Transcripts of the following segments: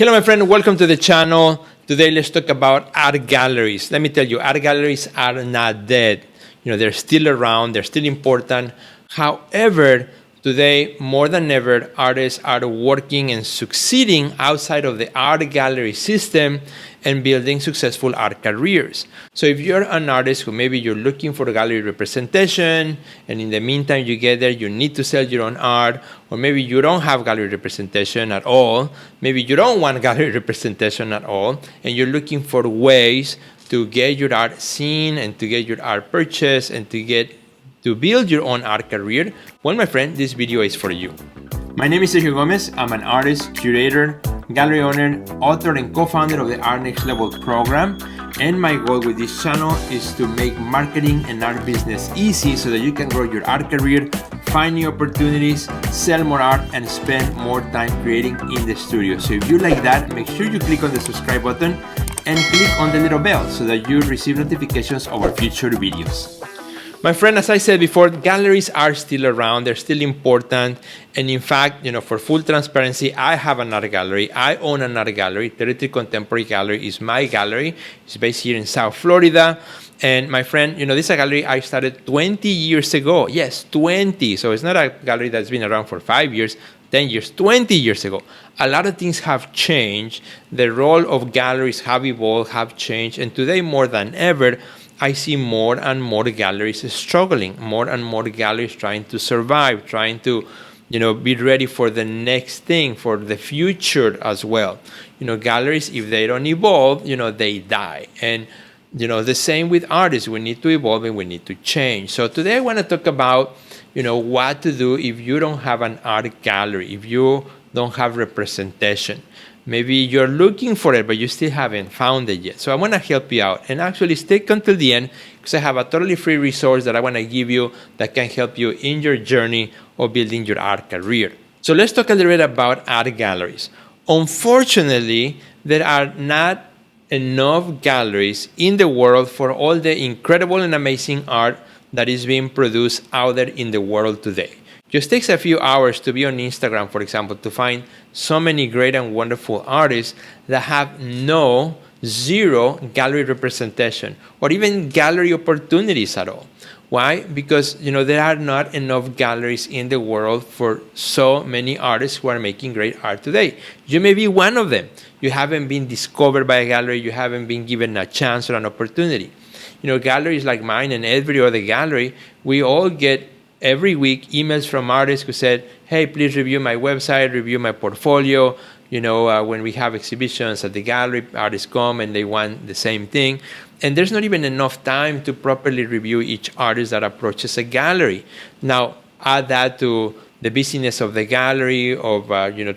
Hello, my friend. Welcome to the channel. Today, let's talk about art galleries. Let me tell you, art galleries are not dead. They're still around. They're still important. However, today, more than ever, artists are working and succeeding outside of the art gallery system and building successful art careers. So if you're an artist who maybe you're looking for gallery representation, and in the meantime you get there, you need to sell your own art, or maybe you don't have gallery representation at all, maybe you don't want gallery representation at all, and you're looking for ways to get your art seen and to get your art purchased and to build your own art career, well, my friend, this video is for you. My name is Sergio Gomez. I'm an artist, curator, gallery owner, author, and co-founder of the Art Next Level program. And my goal with this channel is to make marketing and art business easy so that you can grow your art career, find new opportunities, sell more art, and spend more time creating in the studio. So if you like that, make sure you click on the subscribe button and click on the little bell so that you receive notifications of our future videos. My friend, as I said before, galleries are still around. They're still important. And in fact, for full transparency, I have an art gallery. I own an art gallery. 33 Contemporary Gallery is my gallery. It's based here in South Florida. And my friend, this is a gallery I started 20 years ago. Yes, 20. So it's not a gallery that's been around for 5 years, 10 years, 20 years ago. A lot of things have changed. The role of galleries have evolved, have changed. And today, more than ever, I see more and more galleries struggling, more and more galleries trying to survive, trying to, be ready for the next thing, for the future as well. Galleries, if they don't evolve, they die. And, the same with artists. We need to evolve and we need to change. So today I want to talk about, what to do if you don't have an art gallery, if you don't have representation. Maybe you're looking for it, but you still haven't found it yet. So I want to help you out. And actually stick until the end because I have a totally free resource that I want to give you that can help you in your journey of building your art career. So let's talk a little bit about art galleries. Unfortunately, there are not enough galleries in the world for all the incredible and amazing art that is being produced out there in the world today. Just takes a few hours to be on Instagram, for example, to find so many great and wonderful artists that have zero gallery representation or even gallery opportunities at all. Why? Because, there are not enough galleries in the world for so many artists who are making great art today. You may be one of them. You haven't been discovered by a gallery. You haven't been given a chance or an opportunity. Galleries like mine and every other gallery, we all get every week emails from artists who said, hey, please review my website, review my portfolio. When we have exhibitions at the gallery, artists come and they want the same thing. And there's not even enough time to properly review each artist that approaches a gallery. Now, add that to the busyness of the gallery, of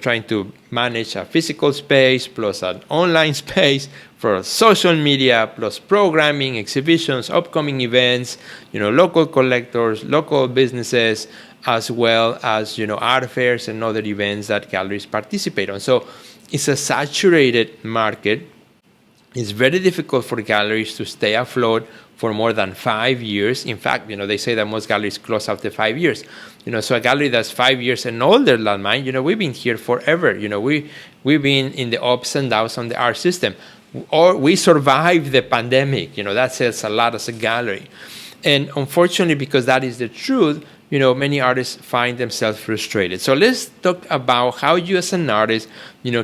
trying to manage a physical space, plus an online space, for social media, plus programming, exhibitions, upcoming events, local collectors, local businesses, as well as, art fairs and other events that galleries participate on. So it's a saturated market. It's very difficult for galleries to stay afloat for more than 5 years. In fact, they say that most galleries close after 5 years. So a gallery that's 5 years and older than mine, we've been here forever. We've been in the ups and downs on the art system. Or we survived the pandemic. That says a lot as a gallery. And unfortunately, because that is the truth, many artists find themselves frustrated. So let's talk about how you as an artist,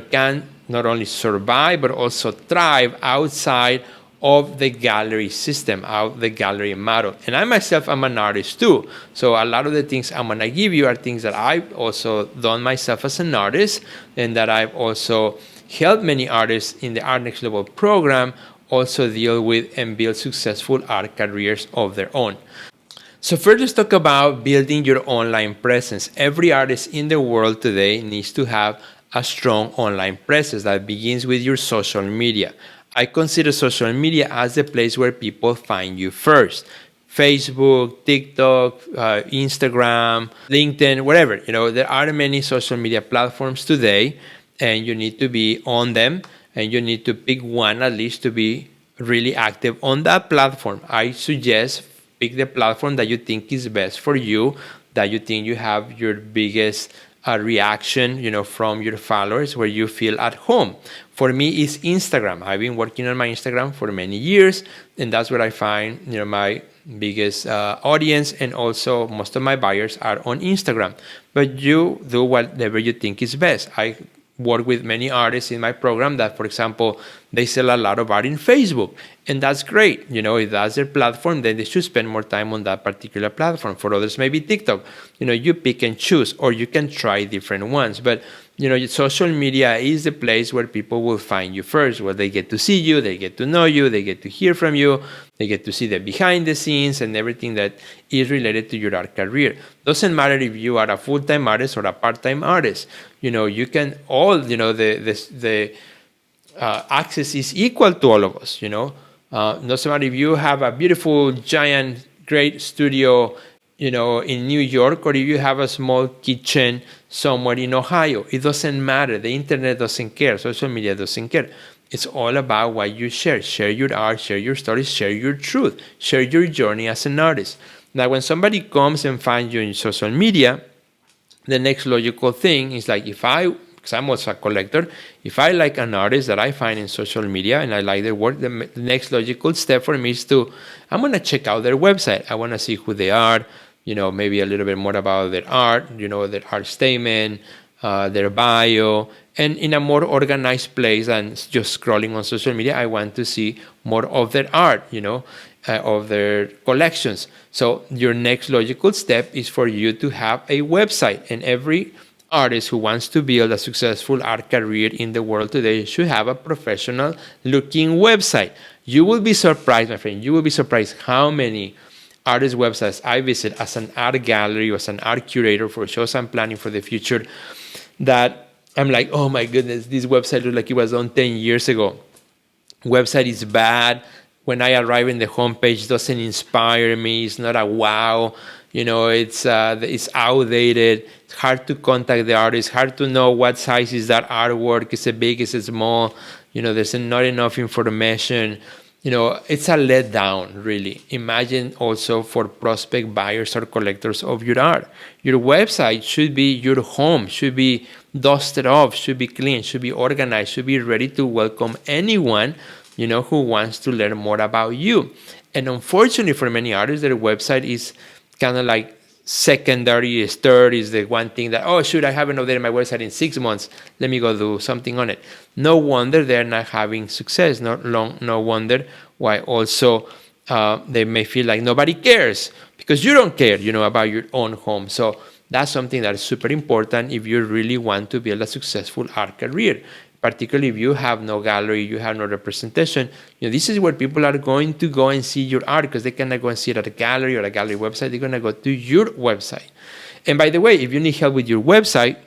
can not only survive, but also thrive outside of the gallery system, out the gallery model. And I myself am an artist too. So a lot of the things I'm gonna give you are things that I've also done myself as an artist, and that I've also helped many artists in the Art Next Level program also deal with and build successful art careers of their own. So first, let's talk about building your online presence. Every artist in the world today needs to have a strong online presence that begins with your social media. I consider social media as the place where people find you first. Facebook, TikTok, Instagram, LinkedIn, whatever. There are many social media platforms today, and you need to be on them, and you need to pick one at least to be really active on that platform. I suggest pick the platform that you think is best for you, that you think you have your biggest a reaction, from your followers where you feel at home. For me, it's Instagram. I've been working on my Instagram for many years, and that's where I find, my biggest audience, and also most of my buyers are on Instagram. But you do whatever you think is best. I work with many artists in my program that, for example, they sell a lot of art in Facebook, and that's great. If that's their platform, then they should spend more time on that particular platform. For others, maybe TikTok. You pick and choose, or you can try different ones. But social media is the place where people will find you first, where they get to see you, they get to know you, they get to hear from you, they get to see the behind the scenes and everything that is related to your art career. Doesn't matter if you are a full-time artist or a part-time artist. You can all, the access is equal to all of us. Doesn't matter if you have a beautiful, giant, great studio, in New York, or if you have a small kitchen somewhere in Ohio. It doesn't matter. The internet doesn't care. Social media doesn't care. It's all about what you share. Share your art, share your stories, share your truth, share your journey as an artist. Now, when somebody comes and finds you in social media, the next logical thing is like, because I'm also a collector, if I like an artist that I find in social media and I like their work, the next logical step for me is I'm going to check out their website. I want to see who they are, maybe a little bit more about their art, their art statement, their bio, and in a more organized place than just scrolling on social media. I want to see more of their art, of their collections. So your next logical step is for you to have a website, and every artist who wants to build a successful art career in the world today should have a professional looking website. You will be surprised, my friend. You will be surprised how many artist websites I visit as an art gallery or as an art curator for shows I'm planning for the future, that I'm like, oh my goodness, this website looks like it was done 10 years ago. Website is bad. When I arrive in the homepage, doesn't inspire me. It's not a wow. It's outdated. It's hard to contact the artist. Hard to know what size is that artwork. Is it big? Is it small? There's not enough information. It's a letdown, really. Imagine also for prospect buyers or collectors of your art. Your website should be your home, should be dusted off, should be clean, should be organized, should be ready to welcome anyone, who wants to learn more about you. And unfortunately for many artists, their website is kind of like secondary, third is the one thing that, I haven't updated my website in 6 months. Let me go do something on it. No wonder they're not having success. No wonder why also they may feel like nobody cares, because you don't care, about your own home. So that's something that is super important if you really want to build a successful art career. Particularly if you have no gallery, you have no representation, this is where people are going to go and see your art, because they cannot go and see it at a gallery or a gallery website. They're going to go to your website. And by the way, if you need help with your website,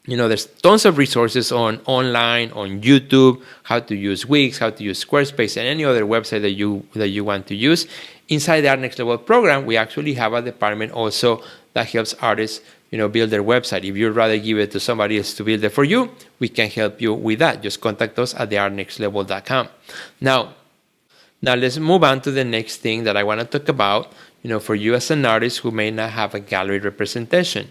there's tons of resources online, on YouTube, how to use Wix, how to use Squarespace, and any other website that you want to use. Inside the Art Next Level program, we actually have a department also that helps artists build their website. If you'd rather give it to somebody else to build it for you, we can help you with that. Just contact us at theartnextlevel.com. Now let's move on to the next thing that I want to talk about, for you as an artist who may not have a gallery representation.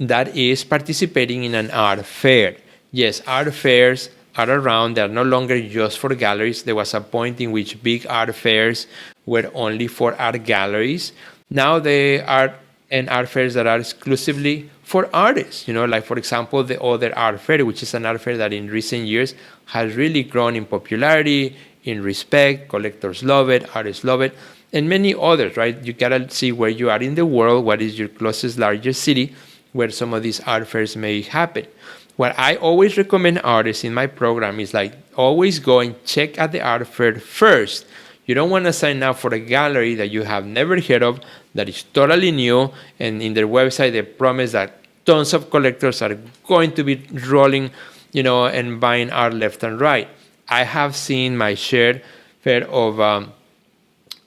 That is participating in an art fair. Yes, art fairs are around. They're no longer just for galleries. There was a point in which big art fairs were only for art galleries. Now they are art fairs that are exclusively for artists, like, for example, the Other Art Fair, which is an art fair that in recent years has really grown in popularity, in respect. Collectors love it, artists love it, and many others, right? You gotta see where you are in the world, what is your closest, largest city where some of these art fairs may happen. What I always recommend artists in my program is like, always go and check at the art fair first. You don't want to sign up for a gallery that you have never heard of, that is totally new, and in their website they promise that tons of collectors are going to be rolling, and buying art left and right. I have seen my share of,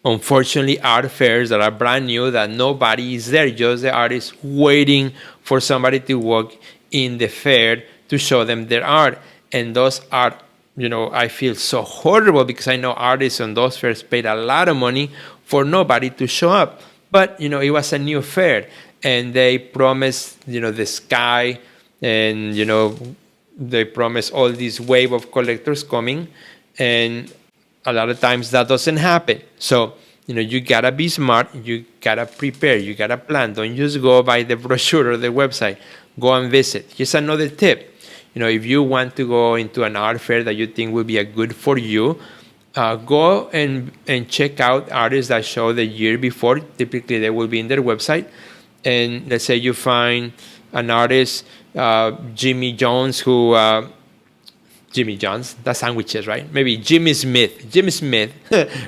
unfortunately, art fairs that are brand new, that nobody is there, just the artists waiting for somebody to walk in the fair to show them their art. And those are, I feel so horrible, because I know artists on those fairs paid a lot of money for nobody to show up. But, it was a new fair. and they promise, the sky, and, they promise all this wave of collectors coming, and a lot of times that doesn't happen. So, you gotta be smart, you gotta prepare, you gotta plan. Don't just go by the brochure or the website. Go and visit. Here's another tip. If you want to go into an art fair that you think will be a good for you, go and check out artists that show the year before. Typically, they will be in their website. And let's say you find an artist, Jimmy Jones, Jimmy John's, that's sandwiches, right? Maybe Jimmy Smith,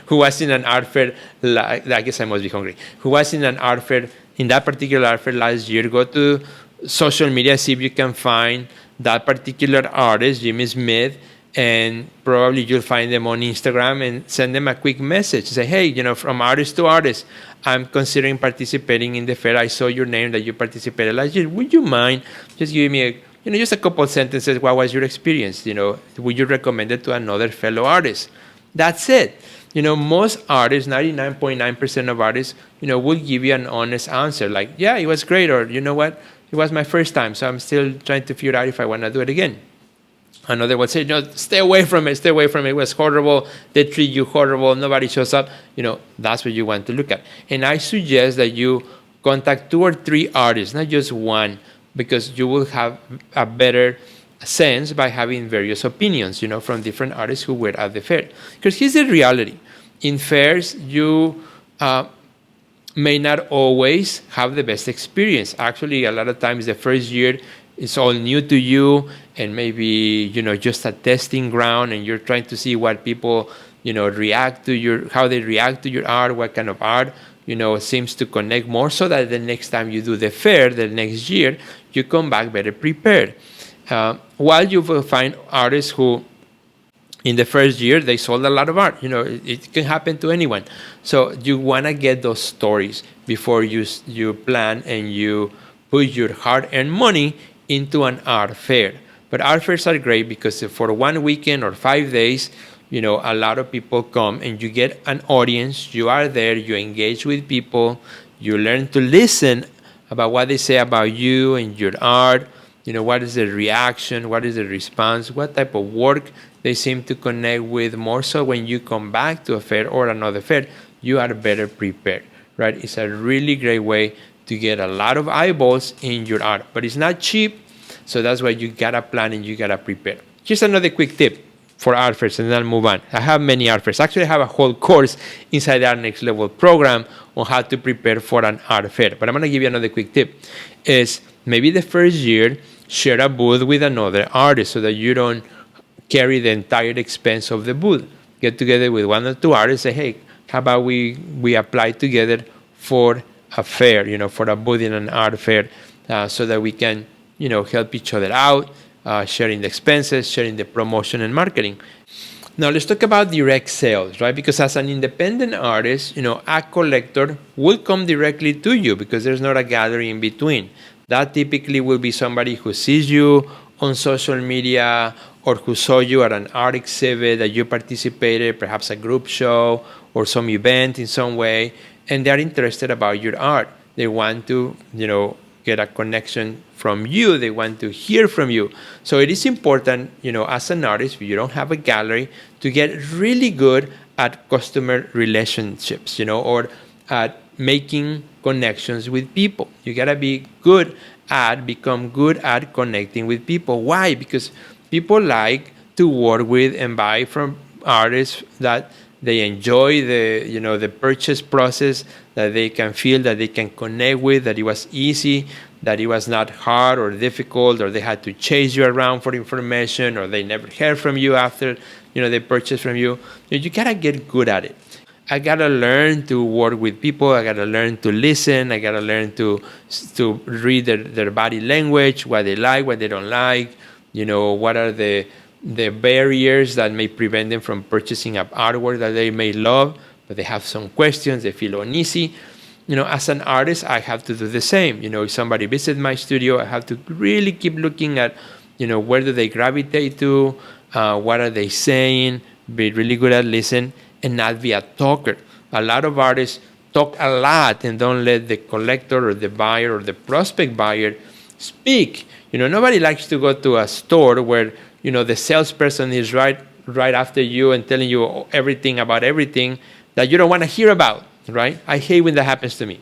who was in an art fair, I guess I must be hungry, who was in an art fair, in that particular art fair last year. Go to social media, see if you can find that particular artist, Jimmy Smith, and probably you'll find them on Instagram and send them a quick message. Say, hey, from artist to artist, I'm considering participating in the fair. I saw your name that you participated last year. Would you mind just giving me just a couple sentences? What was your experience? Would you recommend it to another fellow artist? That's it. Most artists, 99.9% of artists, will give you an honest answer. Like, yeah, it was great. Or, you know what? It was my first time, so I'm still trying to figure out if I want to do it again. Another would say, stay away from it. It was horrible. They treat you horrible. Nobody shows up. That's what you want to look at. And I suggest that you contact 2 or 3 artists, not just one, because you will have a better sense by having various opinions, from different artists who were at the fair. Because here's the reality. In fairs, you may not always have the best experience. Actually, a lot of times the first year is all new to you, and maybe, just a testing ground, and you're trying to see what people, how they react to your art, what kind of art, seems to connect more, so that the next time you do the fair, the next year, you come back better prepared. While you will find artists who, in the first year, they sold a lot of art. It can happen to anyone. So you want to get those stories before you plan and you put your hard-earned money into an art fair. But art fairs are great because for 1 weekend or 5 days, a lot of people come and you get an audience. You are there, you engage with people, you learn to listen about what they say about you and your art. What is the reaction, what is the response, what type of work they seem to connect with. More so when you come back to a fair or another fair, you are better prepared, right? It's a really great way to get a lot of eyeballs in your art, but it's not cheap, so that's why you gotta plan and you gotta prepare. Here's another quick tip for art fairs, and then I'll move on. I have many art fairs. Actually, I have a whole course inside our Next Level program on how to prepare for an art fair, but I'm gonna give you another quick tip. Is maybe the first year, share a booth with another artist so that you don't carry the entire expense of the booth. Get together with 1 or 2 artists, say, hey, how about we apply together for a fair, for a booth in an art fair, so that we can, help each other out, sharing the expenses, sharing the promotion and marketing. Now, let's talk about direct sales, right? Because as an independent artist, a collector will come directly to you because there's not a gallery in between. That typically will be somebody who sees you on social media or who saw you at an art exhibit that you participated, perhaps a group show or some event in some way, and they're interested about your art. They want to, get a connection from you. They want to hear from you. So it is important, as an artist, if you don't have a gallery, to get really good at customer relationships, or at making connections with people. You gotta become good at connecting with people. Why? Because people like to work with and buy from artists that they enjoy the purchase process, that they can feel, that they can connect with, that it was easy, that it was not hard or difficult, or they had to chase you around for information, or they never heard from you after they purchased from you. You gotta get good at it. I gotta learn to work with people. I gotta learn to listen. I gotta learn to read their body language, what they like, what they don't like. What are the barriers that may prevent them from purchasing an artwork that they may love, but they have some questions, they feel uneasy. As an artist, I have to do the same. If somebody visits my studio, I have to really keep looking at, where do they gravitate to, what are they saying, be really good at listening, and not be a talker. A lot of artists talk a lot and don't let the collector or the buyer or the prospect buyer speak. Nobody likes to go to a store where, the salesperson is right after you and telling you everything about everything that you don't want to hear about, right? I hate when that happens to me.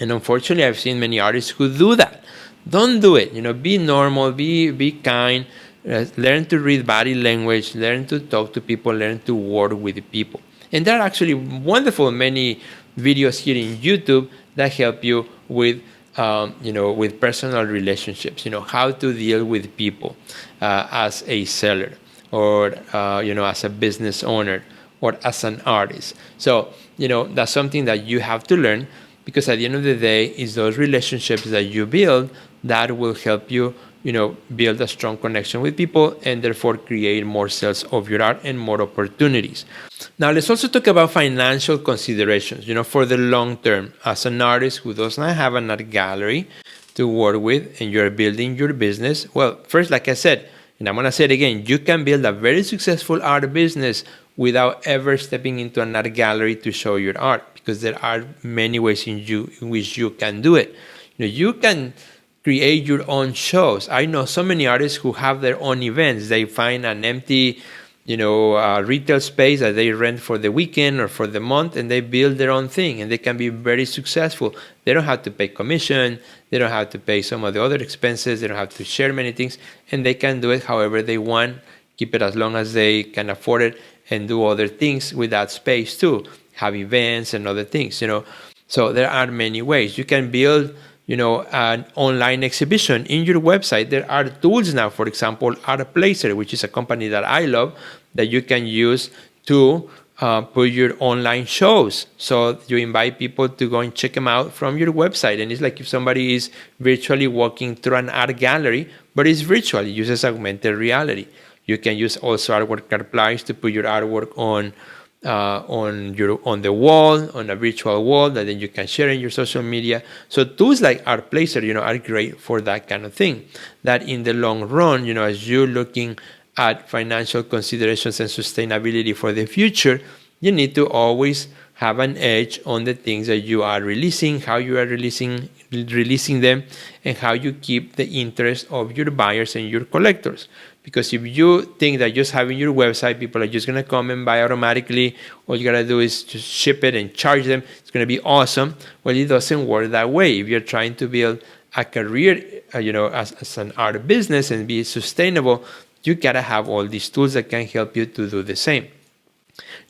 And unfortunately, I've seen many artists who do that. Don't do it. Be normal, be kind, learn to read body language, learn to talk to people, learn to work with people. And there are actually wonderful many videos here in YouTube that help you with, with personal relationships, how to deal with people as a seller or, as a business owner or as an artist. So, that's something that you have to learn, because at the end of the day, it's those relationships that you build that will help you, build a strong connection with people and therefore create more sales of your art and more opportunities. Now, let's also talk about financial considerations, for the long term. As an artist who does not have an art gallery to work with and you're building your business, well, first, like I said, and I'm going to say it again, you can build a very successful art business without ever stepping into an art gallery to show your art, because there are many ways in which you can do it. You can create your own shows. I know so many artists who have their own events. They find an empty, retail space that they rent for the weekend or for the month, and they build their own thing, and they can be very successful. They don't have to pay commission. They don't have to pay some of the other expenses. They don't have to share many things, and they can do it however they want, keep it as long as they can afford it, and do other things with that space too, have events and other things, So there are many ways. You can build, an online exhibition in your website. There are tools now, for example, Artplacer, which is a company that I love, that you can use to put your online shows. So you invite people to go and check them out from your website. And it's like if somebody is virtually walking through an art gallery, but it's virtual, it uses augmented reality. You can use also Artwork Applies to put your artwork on the wall, on a virtual wall that then you can share in your social media. So tools like Artplacer, are great for that kind of thing. That in the long run, as you're looking at financial considerations and sustainability for the future, you need to always have an edge on the things that you are releasing, how you are releasing them, and how you keep the interest of your buyers and your collectors. Because if you think that just having your website, people are just going to come and buy automatically, all you got to do is just ship it and charge them, it's going to be awesome. Well, it doesn't work that way. If you're trying to build a career, as an art business and be sustainable, you got to have all these tools that can help you to do the same.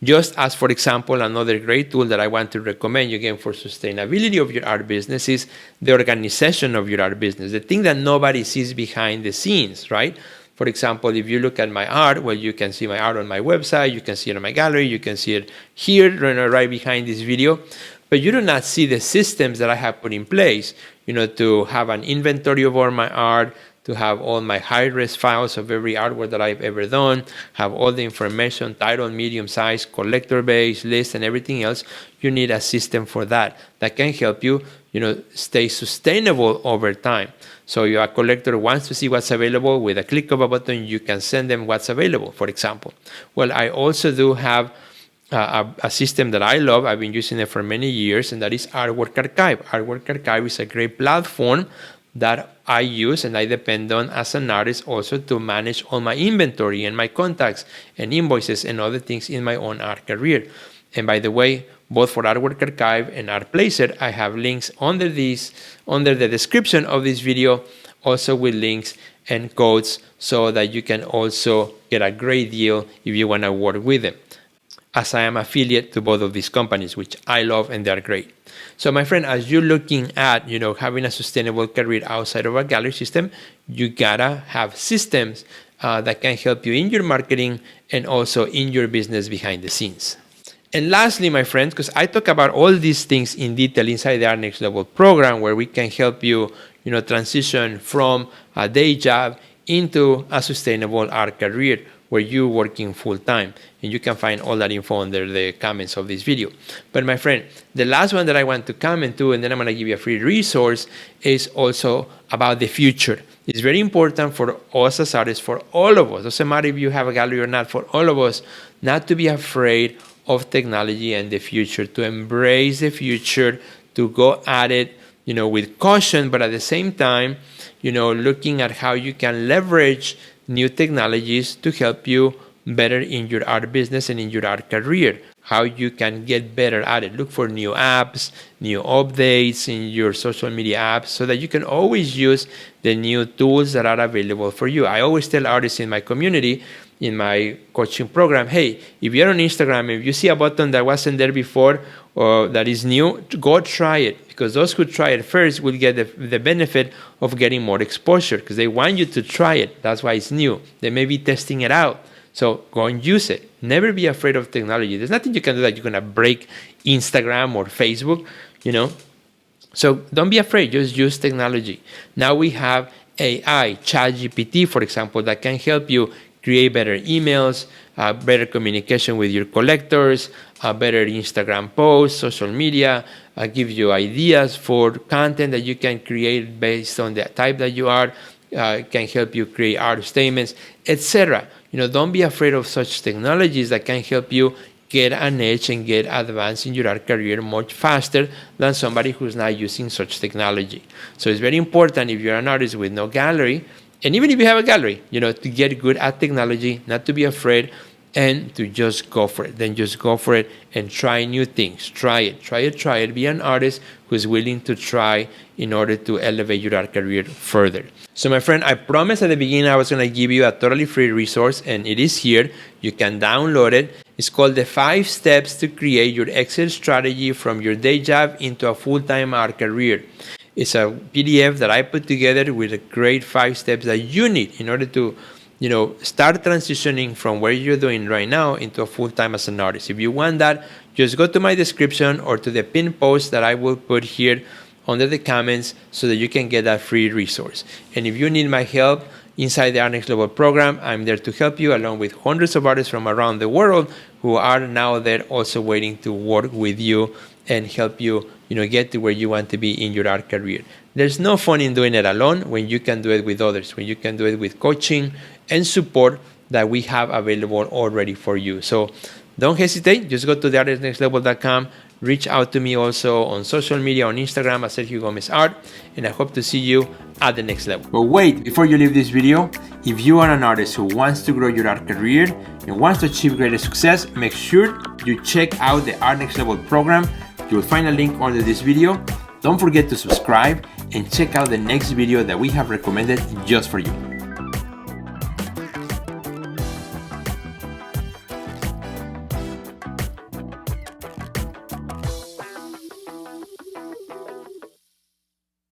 Just as, for example, another great tool that I want to recommend you again for sustainability of your art business is the organization of your art business, the thing that nobody sees behind the scenes, right? For example, if you look at my art, well, you can see my art on my website, you can see it on my gallery, you can see it here, right behind this video, but you do not see the systems that I have put in place, to have an inventory of all my art, to have all my high-res files of every artwork that I've ever done, have all the information, title, medium size, collector base, list, and everything else. You need a system for that can help you, stay sustainable over time. So if a collector wants to see what's available, with a click of a button, you can send them what's available, for example. Well, I also do have a system that I love. I've been using it for many years, and that is Artwork Archive. Artwork Archive is a great platform that I use and I depend on as an artist also to manage all my inventory and my contacts and invoices and other things in my own art career. And by the way, both for Artwork Archive and Artplacer, I have links under the description of this video, also with links and codes so that you can also get a great deal if you want to work with them, as I am affiliate to both of these companies, which I love and they're great. So my friend, as you're looking at, having a sustainable career outside of a gallery system, you gotta have systems that can help you in your marketing and also in your business behind the scenes. And lastly, my friends, because I talk about all these things in detail inside the Art Next Level program, where we can help you, transition from a day job into a sustainable art career where you're working full-time. And you can find all that info under the comments of this video. But my friend, the last one that I want to comment to, and then I'm going to give you a free resource, is also about the future. It's very important for us as artists, for all of us, doesn't matter if you have a gallery or not, for all of us, not to be afraid of technology and the future, to embrace the future, to go at it, with caution, but at the same time, looking at how you can leverage new technologies to help you better in your art business and in your art career, how you can get better at it. Look for new apps, new updates in your social media apps so that you can always use the new tools that are available for you. I always tell artists in my community, in my coaching program, hey, if you're on Instagram, if you see a button that wasn't there before or that is new, go try it, because those who try it first will get the benefit of getting more exposure, because they want you to try it. That's why it's new. They may be testing it out. So go and use it. Never be afraid of technology. There's nothing you can do that you're going to break Instagram or Facebook, So don't be afraid. Just use technology. Now we have AI, ChatGPT, for example, that can help you create better emails, better communication with your collectors, better Instagram posts, social media, give you ideas for content that you can create based on the type that you are, can help you create art statements, etc. Don't be afraid of such technologies that can help you get an edge and get advanced in your art career much faster than somebody who's not using such technology. So it's very important, if you're an artist with no gallery, and even if you have a gallery, to get good at technology, not to be afraid, and to just go for it. Then just go for it and try new things. Try it. Be an artist who's willing to try in order to elevate your art career further. So my friend, I promised at the beginning I was going to give you a totally free resource, and it is here. You can download it. It's called the 5 Steps to Create Your Exit Strategy from Your Day Job into a Full-Time Art Career. It's a PDF that I put together with a great 5 steps that you need in order to start transitioning from where you're doing right now into a full-time as an artist. If you want that, just go to my description or to the pinned post that I will put here under the comments so that you can get that free resource. And if you need my help inside the Art Next Level program, I'm there to help you, along with hundreds of artists from around the world who are now there also waiting to work with you and help you, get to where you want to be in your art career. There's no fun in doing it alone when you can do it with others, when you can do it with coaching and support that we have available already for you. So don't hesitate. Just go to theartistnextlevel.com. Reach out to me also on social media, on Instagram at Sergio Gomez Art, and I hope to see you at the next level. But wait, before you leave this video, if you are an artist who wants to grow your art career and wants to achieve greater success, make sure you check out the Art Next Level program. You'll find a link under this video. Don't forget to subscribe and check out the next video that we have recommended just for you.